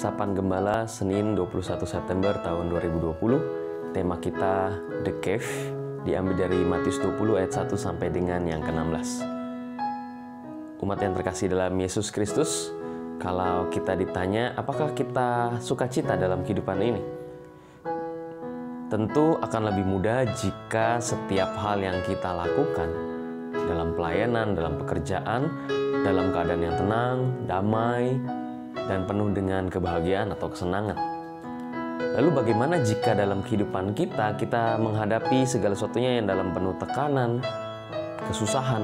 Sapaan Gembala, Senin 21 September tahun 2020. Tema kita The Cave, diambil dari Matius 20 ayat 1 sampai dengan yang ke-16. Umat yang terkasih dalam Yesus Kristus, kalau kita ditanya apakah kita sukacita dalam kehidupan ini, tentu akan lebih mudah jika setiap hal yang kita lakukan dalam pelayanan, dalam pekerjaan, dalam keadaan yang tenang, damai, dan penuh dengan kebahagiaan atau kesenangan. Lalu bagaimana jika dalam kehidupan kita menghadapi segala sesuatunya yang dalam penuh tekanan, kesusahan?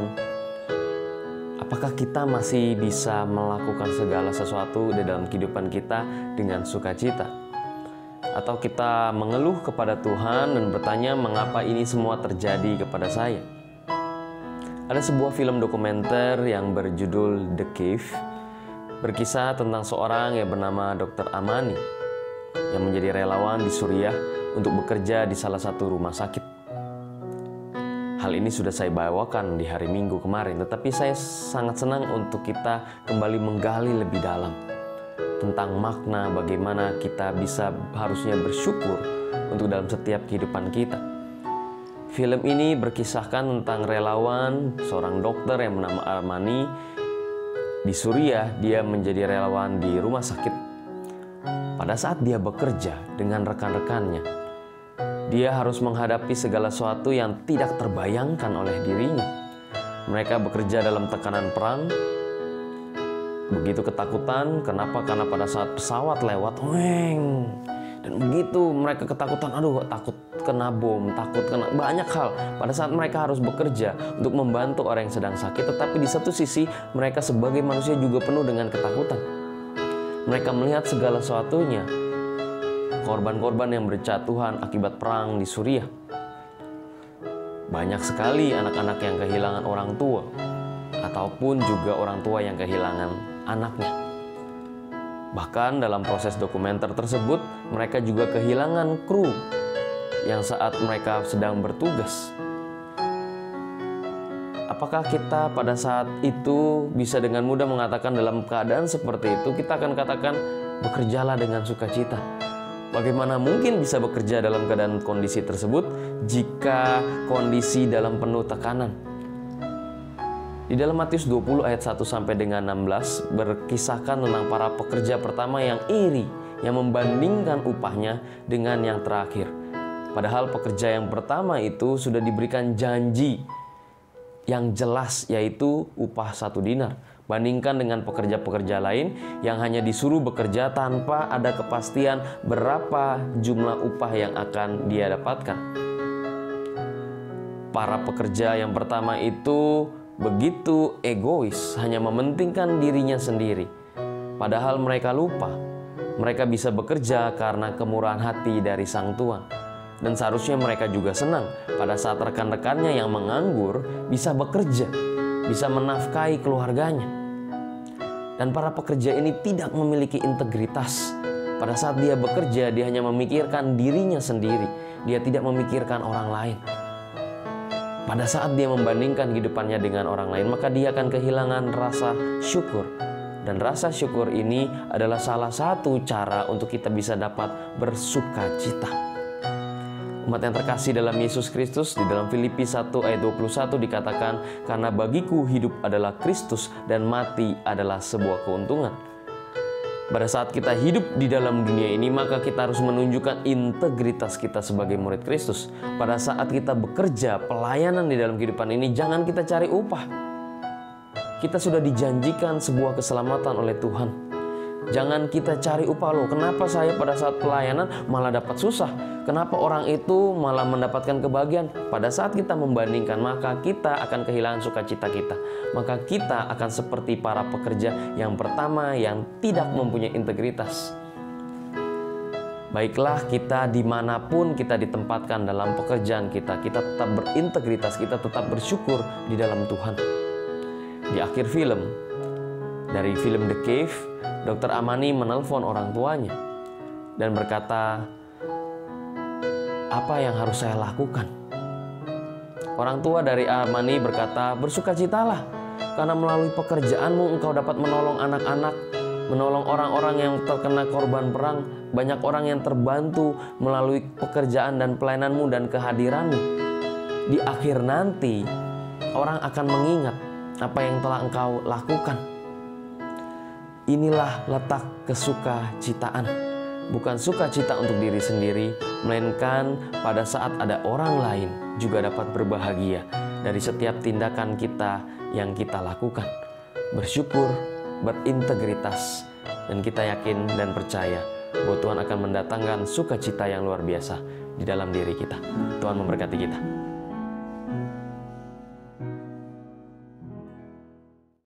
Apakah kita masih bisa melakukan segala sesuatu di dalam kehidupan kita dengan sukacita? Atau kita mengeluh kepada Tuhan dan bertanya mengapa ini semua terjadi kepada saya? Ada sebuah film dokumenter yang berjudul The Cave, berkisah tentang seorang yang bernama Dr. Amani yang menjadi relawan di Suriah untuk bekerja di salah satu rumah sakit. Hal ini sudah saya bawakan di hari Minggu kemarin, tetapi saya sangat senang untuk kita kembali menggali lebih dalam tentang makna bagaimana kita bisa harusnya bersyukur untuk dalam setiap kehidupan kita. Film ini berkisahkan tentang relawan, seorang dokter yang bernama Amani. Di Suriah, dia menjadi relawan di rumah sakit. Pada saat dia bekerja dengan rekan-rekannya, dia harus menghadapi segala sesuatu yang tidak terbayangkan oleh dirinya. Mereka bekerja dalam tekanan perang, begitu ketakutan. Kenapa? Karena pada saat pesawat lewat, dan begitu mereka ketakutan, takut kena bom, takut kena banyak hal. Pada saat mereka harus bekerja untuk membantu orang yang sedang sakit, tetapi di satu sisi mereka sebagai manusia juga penuh dengan ketakutan. Mereka melihat segala sesuatunya, korban-korban yang berjatuhan akibat perang di Suriah. Banyak sekali anak-anak yang kehilangan orang tua, ataupun juga orang tua yang kehilangan anaknya. Bahkan dalam proses dokumenter tersebut, mereka juga kehilangan kru yang saat mereka sedang bertugas. Apakah kita pada saat itu bisa dengan mudah mengatakan dalam keadaan seperti itu, kita akan katakan bekerjalah dengan sukacita? Bagaimana mungkin bisa bekerja dalam keadaan kondisi tersebut jika kondisi dalam penuh tekanan? Di dalam Matius 20 ayat 1 sampai dengan 16 berkisahkan tentang para pekerja pertama yang iri, yang membandingkan upahnya dengan yang terakhir. Padahal pekerja yang pertama itu sudah diberikan janji yang jelas, yaitu upah 1 dinar. Bandingkan dengan pekerja-pekerja lain yang hanya disuruh bekerja tanpa ada kepastian berapa jumlah upah yang akan dia dapatkan. Para pekerja yang pertama itu begitu egois, hanya mementingkan dirinya sendiri. Padahal mereka lupa, mereka bisa bekerja karena kemurahan hati dari Sang Tuhan. Dan seharusnya mereka juga senang pada saat rekan-rekannya yang menganggur bisa bekerja, bisa menafkahi keluarganya. Dan para pekerja ini tidak memiliki integritas. Pada saat dia bekerja, dia hanya memikirkan dirinya sendiri. Dia tidak memikirkan orang lain. Pada saat dia membandingkan kehidupannya dengan orang lain, maka dia akan kehilangan rasa syukur. Dan rasa syukur ini adalah salah satu cara untuk kita bisa dapat bersukacita. Umat yang terkasih dalam Yesus Kristus, di dalam Filipi 1 ayat 21 dikatakan, karena bagiku hidup adalah Kristus dan mati adalah sebuah keuntungan. Pada saat kita hidup di dalam dunia ini, maka kita harus menunjukkan integritas kita sebagai murid Kristus. Pada saat kita bekerja, pelayanan di dalam kehidupan ini, jangan kita cari upah. Kita sudah dijanjikan sebuah keselamatan oleh Tuhan. Jangan kita cari upah, kenapa saya pada saat pelayanan malah dapat susah? Kenapa orang itu malah mendapatkan kebahagiaan? Pada saat kita membandingkan, maka kita akan kehilangan sukacita kita. Maka kita akan seperti para pekerja yang pertama yang tidak mempunyai integritas. Baiklah, kita dimanapun kita ditempatkan dalam pekerjaan kita tetap berintegritas, kita tetap bersyukur di dalam Tuhan. Di akhir film, dari film The Cave, Dr. Amani menelpon orang tuanya dan berkata, apa yang harus saya lakukan? Orang tua dari Amani berkata, bersukacitalah karena melalui pekerjaanmu engkau dapat menolong anak-anak menolong orang-orang yang terkena korban perang. Banyak orang yang terbantu melalui pekerjaan dan pelayananmu dan kehadiranmu. Di akhir nanti, orang akan mengingat apa yang telah engkau lakukan. Inilah letak kesukacitaan. Bukan sukacita untuk diri sendiri, melainkan pada saat ada orang lain juga dapat berbahagia dari setiap tindakan kita yang kita lakukan. Bersyukur, berintegritas, dan kita yakin dan percaya bahwa Tuhan akan mendatangkan sukacita yang luar biasa di dalam diri kita. Tuhan memberkati kita.